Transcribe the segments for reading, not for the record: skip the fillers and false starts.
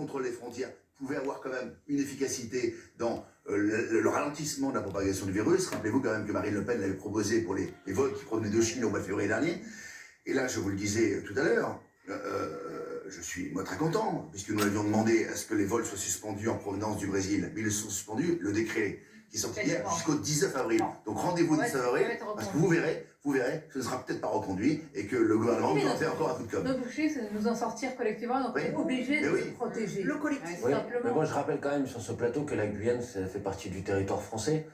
contrôle des frontières pouvait avoir quand même une efficacité dans le ralentissement de la propagation du virus. Rappelez-vous quand même que Marine Le Pen l'avait proposé pour les vols qui provenaient de Chine au mois de février dernier. Et là, je vous le disais tout à l'heure, je suis moi très content, puisque nous avions demandé à ce que les vols soient suspendus en provenance du Brésil. Mais ils sont suspendus, le décret qui est sorti hier jusqu'au 19 avril. Donc rendez-vous le 19 avril, parce que vous verrez, ce ne sera peut-être pas reconduit et que le gouvernement nous en fait encore un coup de com'. Notre objectif, c'est de nous en sortir collectivement, donc on est obligé de se protéger. Le collectif. Oui, mais moi je rappelle quand même sur ce plateau que la Guyane ça fait partie du territoire français.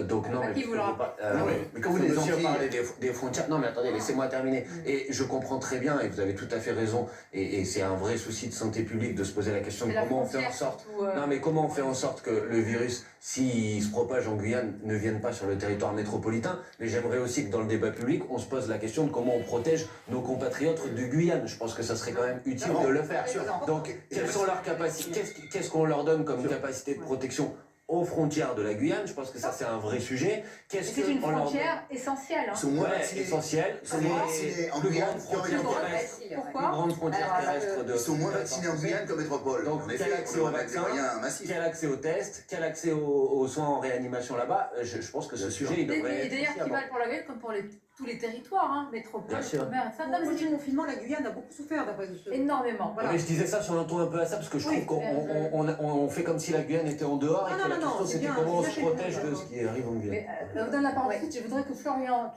Donc non, qui vous le rappelle. mais quand vous les aussi parlez des frontières, non mais attendez, laissez-moi terminer. Et je comprends très bien, et vous avez tout à fait raison, et c'est un vrai souci de santé publique de se poser la question de comment on fait en sorte. Non mais comment on fait en sorte que le virus, s'il se propage en Guyane, ne vienne pas sur le territoire métropolitain. Mais j'aimerais aussi que dans le débat public, on se pose la question de comment on protège nos compatriotes de Guyane. Je pense que ça serait quand même utile de le faire. Donc quelles sont leurs capacités, qu'est-ce qu'on leur donne comme capacité de protection aux frontières de la Guyane? Je pense que ça c'est un vrai sujet. C'est une frontière essentielle. Essentielle. C'est les plus grandes frontières terrestres. Pourquoi? Plus grandes frontières terrestres de. Ils sont moins vaccinés en Guyane qu'en métropole. Donc quel accès aux vaccins, quel accès aux tests, quel accès aux soins en réanimation là-bas. Je pense que ce sujet il devrait. Et d'ailleurs qui valent pour la Guyane comme pour tous les territoires, métropole, mer, ça. Dans le confinement, la Guyane a beaucoup souffert d'après ce. Énormément. Voilà. Mais je disais ça sur un ton un peu à ça parce que je trouve qu'on fait comme si la Guyane était en dehors et que la question c'était comment on se protège de ce qui arrive en Guyane. Dans la parole, je voudrais que Florian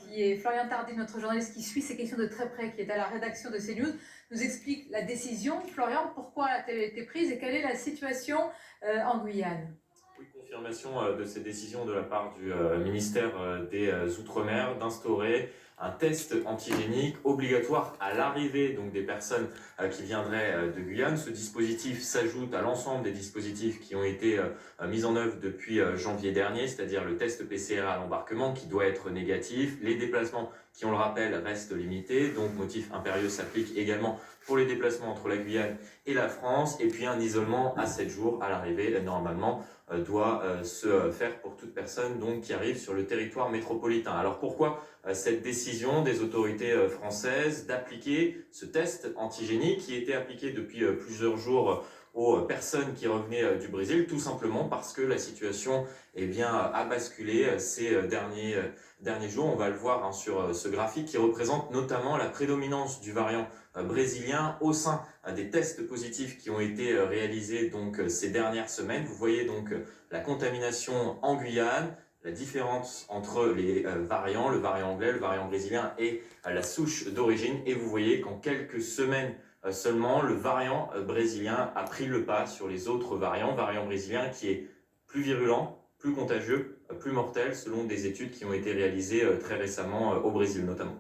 Tardif, notre journaliste qui suit ces questions de très près, qui est à la rédaction de CNews, nous explique la décision. Florian, pourquoi a-t-elle été prise et quelle est la situation en Guyane? Oui, confirmation de ces décisions de la part du ministère des Outre-mer d'instaurer un test antigénique obligatoire à l'arrivée donc des personnes qui viendraient de Guyane. Ce dispositif s'ajoute à l'ensemble des dispositifs qui ont été mis en œuvre depuis janvier dernier, c'est-à-dire le test PCR à l'embarquement qui doit être négatif, les déplacements qui, on le rappelle, restent limités, donc motif impérieux s'applique également pour les déplacements entre la Guyane et la France, et puis un isolement à 7 jours à l'arrivée, normalement, doit se faire pour toute personne donc, qui arrive sur le territoire métropolitain. Alors pourquoi cette décision des autorités françaises d'appliquer ce test antigénique qui était appliqué depuis plusieurs jours aux personnes qui revenaient du Brésil, tout simplement parce que la situation a basculé ces derniers jours. On va le voir sur ce graphique qui représente notamment la prédominance du variant brésilien au sein des tests positifs qui ont été réalisés donc ces dernières semaines. Vous voyez donc la contamination en Guyane, la différence entre les variants, le variant anglais, le variant brésilien et la souche d'origine. Et vous voyez qu'en quelques semaines seulement, le variant brésilien a pris le pas sur les autres variant brésilien qui est plus virulent, plus contagieux, plus mortel, selon des études qui ont été réalisées très récemment au Brésil notamment.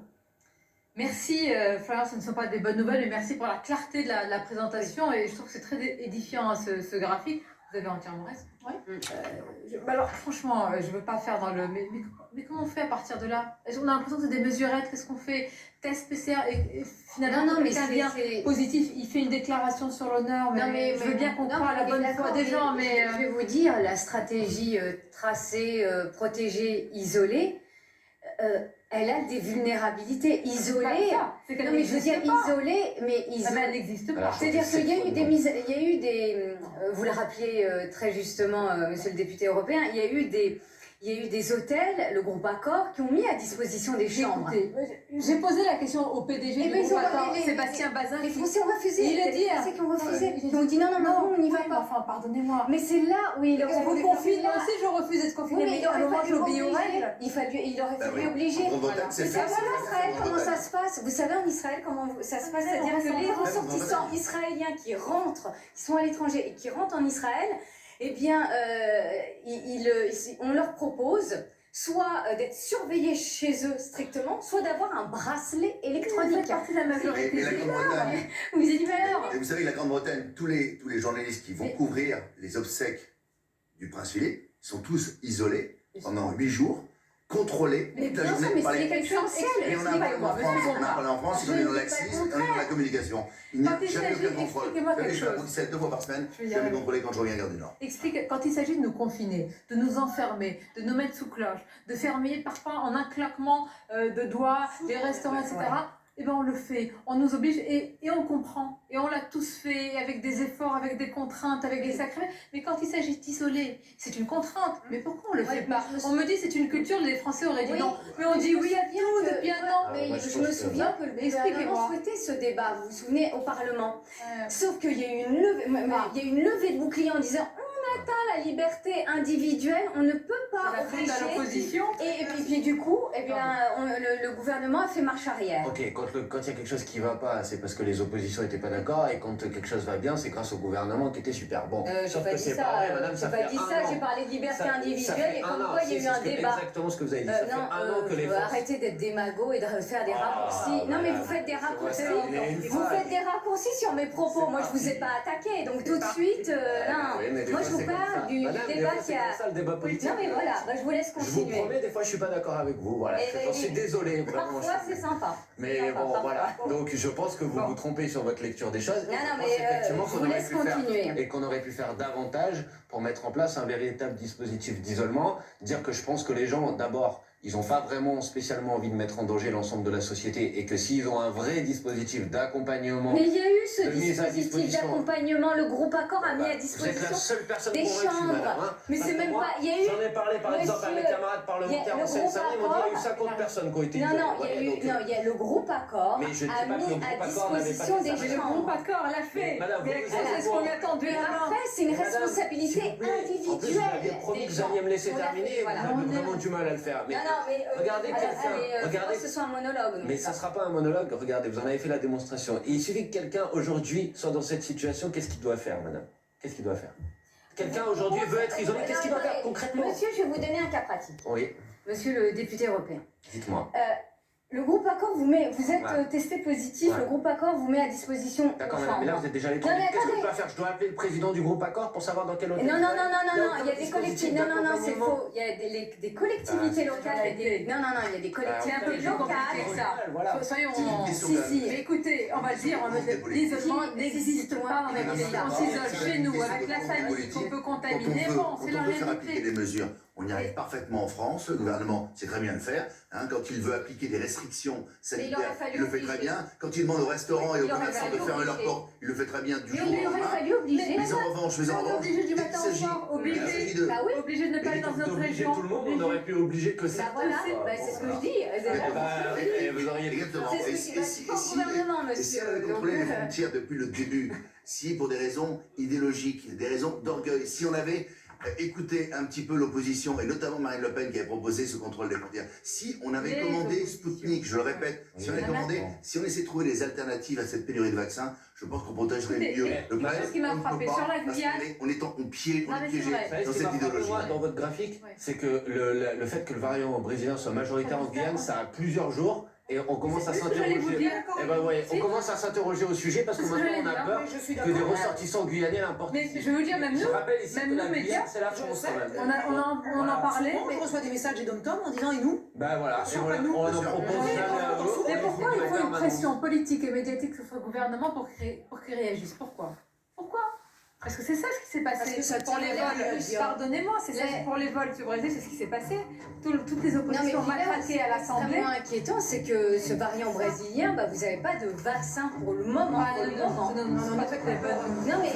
Merci Florian, ce ne sont pas des bonnes nouvelles, mais merci pour la clarté de la présentation et je trouve que c'est très édifiant ce graphique. Vous avez entièrement raison. Alors franchement, je ne veux pas faire dans le... Mais comment on fait à partir de là? On a l'impression que c'est des mesurettes, qu'est-ce qu'on fait? Test PCR et finalement quelqu'un vient positif, il fait une déclaration sur l'honneur, mais je veux bien qu'on croie à la bonne foi des gens, mais... Je vais vous dire, la stratégie tracée, protégée, isolée, elle a des vulnabilités isolées. Non mais je veux dire isolées, mais isolées. Elle n'existe pas. C'est-à-dire qu'il y a eu des mises, il y a eu des, vous le rappeliez très justement, Monsieur le député européen, il y a eu des hôtels, le groupe Accor, qui ont mis à disposition des chambres. J'ai posé la question au PDG du groupe Accor, Sébastien Bazin. Les Français ont refusé. Il a dit. Les Français qui ont refusé. Qui ont dit non, on n'y va pas. Enfin, pardonnez-moi. Mais c'est là où il aurait fallu. On vous confine, moi aussi je refuse d'être confiné. Mais il aurait fallu obliger. Il aurait fallu obliger. C'est ça. En Israël, comment ça se passe? Vous savez en Israël comment ça se passe? C'est-à-dire que les ressortissants israéliens qui sont à l'étranger et qui rentrent en Israël, eh bien, on leur propose soit d'être surveillés chez eux strictement, soit d'avoir un bracelet électronique. C'est la majorité. Et la Grande-Bretagne. Vous êtes malheur. Et vous savez que la Grande-Bretagne, tous les journalistes qui vont couvrir les obsèques du prince Philippe sont tous isolés pendant 8 jours. Contrôlé toute la journée par les... Et on a un problème en France, ils ont dans l'axisme, on est dans la communication. Il n'y a jamais aucun contrôle. Je suis à Bruxelles 2 fois par semaine, je vais contrôler quand je reviens à Gare du Nord. Explique, quand il s'agit de nous confiner, de nous enfermer, de nous mettre sous cloche, de fermer parfois en un claquement de doigts les restaurants, etc. eh ben on le fait, on nous oblige et on comprend. Et on l'a tous fait avec des efforts, avec des contraintes, avec des sacrements. Mais quand il s'agit d'isoler, c'est une contrainte. Mais pourquoi on le fait pas? On me dit c'est une culture, les Français auraient dit non. Mais on dit oui à tout depuis un an. Mais moi, je me souviens que le gouvernement souhaitait ce débat, vous vous souvenez, au Parlement. Sauf qu'il y a eu une levée de bouclier en disant on atteint la liberté individuelle, on ne peut pas obliger. À l'opposition. Et puis du coup, eh bien, le gouvernement a fait marche arrière. Ok, quand il y a quelque chose qui va pas, c'est parce que les oppositions n'étaient pas d'accord, et quand quelque chose va bien, c'est grâce au gouvernement qui était super bon. J'ai pas dit ça, j'ai parlé de liberté individuelle et comme quoi il y a eu un débat. Exactement ce que vous avez dit. Ça fait un an que les forces... Arrêtez d'être démago et de faire des raccourcis. Non mais vous faites des raccourcis. Vous faites des raccourcis sur mes propos. Moi je vous ai pas attaqué, donc tout de suite, non. Moi je vous parle du débat qui a... C'est ça le débat politique. Non mais voilà, je vous laisse continuer. Je vous promets, des fois je suis pas d'accord avec vous, voilà. J'en suis désolé. Parfois c'est sympa. Mais bon, voilà. Donc je pense que vous vous trompez sur votre lecture des choses. Non, mais je vous laisse continuer. Et qu'on aurait pu faire davantage pour mettre en place un véritable dispositif d'isolement. Dire que je pense que les gens, d'abord, ils n'ont pas vraiment spécialement envie de mettre en danger l'ensemble de la société et que s'ils ont un vrai dispositif d'accompagnement... Mais il y a eu ce dispositif d'accompagnement, le groupe Accord a mis à disposition vous êtes la seule personne des chambres. Madame, mais c'est même pas... Il y a eu... J'en ai parlé par exemple à mes camarades parlementaires en Seine-Saint-Denis, ils m'ont dit qu'il y a eu 50 personnes qui ont été isolées. Non, il y a le groupe Accord a mis à disposition des chambres. Mais le groupe Accord l'a fait. C'est ce qu'on attendait. Après, c'est une responsabilité individuelle. En plus, vous aviez promis que vous alliez me laisser terminer et vous avez vraiment du mal à le faire. Regardez quelqu'un. Que ce soit un monologue. Mais ça sera pas un monologue. Regardez, vous en avez fait la démonstration. Et il suffit que quelqu'un aujourd'hui soit dans cette situation. Qu'est-ce qu'il doit faire, madame? Qu'est-ce qu'il doit faire? Quelqu'un aujourd'hui veut être isolé. Qu'est-ce qu'il doit faire concrètement? Monsieur, je vais vous donner un cas pratique. Oui. Monsieur le député européen. Dites-moi. Le groupe Accord vous met, vous êtes testé positif, le groupe Accord vous met à disposition. D'accord, mais là vous êtes déjà allé trop vite. Qu'est-ce que je dois faire? Je dois appeler le président du groupe Accord pour savoir dans quel hôtel. Non, il y a des collectivités. Non, c'est faux. Il y a des collectivités locales. Il y a des collectivités locales. Soyons. Mais écoutez, on va dire, l'isolement n'existe pas dans notre pays. On s'isole chez nous avec la famille qu'on peut contaminer. Bon, c'est la réalité. Quand on veut faire appliquer des mesures, on y arrive Oui. parfaitement en France. Le gouvernement sait très bien le faire. Hein, quand il veut appliquer des restrictions sanitaires, il le fait très bien. Quand il demande aux restaurants et aux commerçants de fermer leurs portes, il le fait très bien du jour au Il aurait lendemain. fallu obliger. Mais en revanche, obligé du matin au soir, obligé de ne pas aller dans notre région. Tout le monde, on aurait pu obliger que ça. Bah voilà, c'est ce que je dis. Vous auriez Exactement. C'est ce qui va être au gouvernement, Et si monsieur. on avait contrôlé les frontières depuis le début, si pour des raisons idéologiques, des raisons d'orgueil, si on avait écouté un petit peu l'opposition, et notamment Marine Le Pen qui avait proposé ce contrôle des frontières, si on avait commandé Spoutnik, je le répète, si on avait commandé, si on essayait de trouver des alternatives à cette pénurie de vaccins, je pense qu'on protégerait mieux le quelque chose qui m'a frappé sur la Guyane. On est piégé dans cette idéologie. Dans votre graphique, c'est que le fait que le variant brésilien soit majoritaire en Guyane, ça a plusieurs jours. Et on commence à s'interroger. On commence à s'interroger au sujet parce que maintenant on a peur que des ressortissants guyanais l'importent. Mais je veux dire, même nous, médias, c'est la France quand même. On en parlait. Souvent, je reçois des messages des dom-tom en disant et nous? Ben voilà, on en propose jamais à eux. Mais pourquoi il faut une pression politique et médiatique sur le gouvernement pour qu'il réagisse? Pourquoi? Parce que c'est ça ce qui s'est passé. Parce que ça pour les vols, pardonnez-moi, c'est ça pour les vols sur Brésil, c'est ce qui s'est passé. Toutes les oppositions maltraitées à l'Assemblée. Ce qui est inquiétant, c'est que ce variant brésilien, vous n'avez pas de vaccin pour le moment. Non, c'est pas ça que vous n'avez pas. Non, mais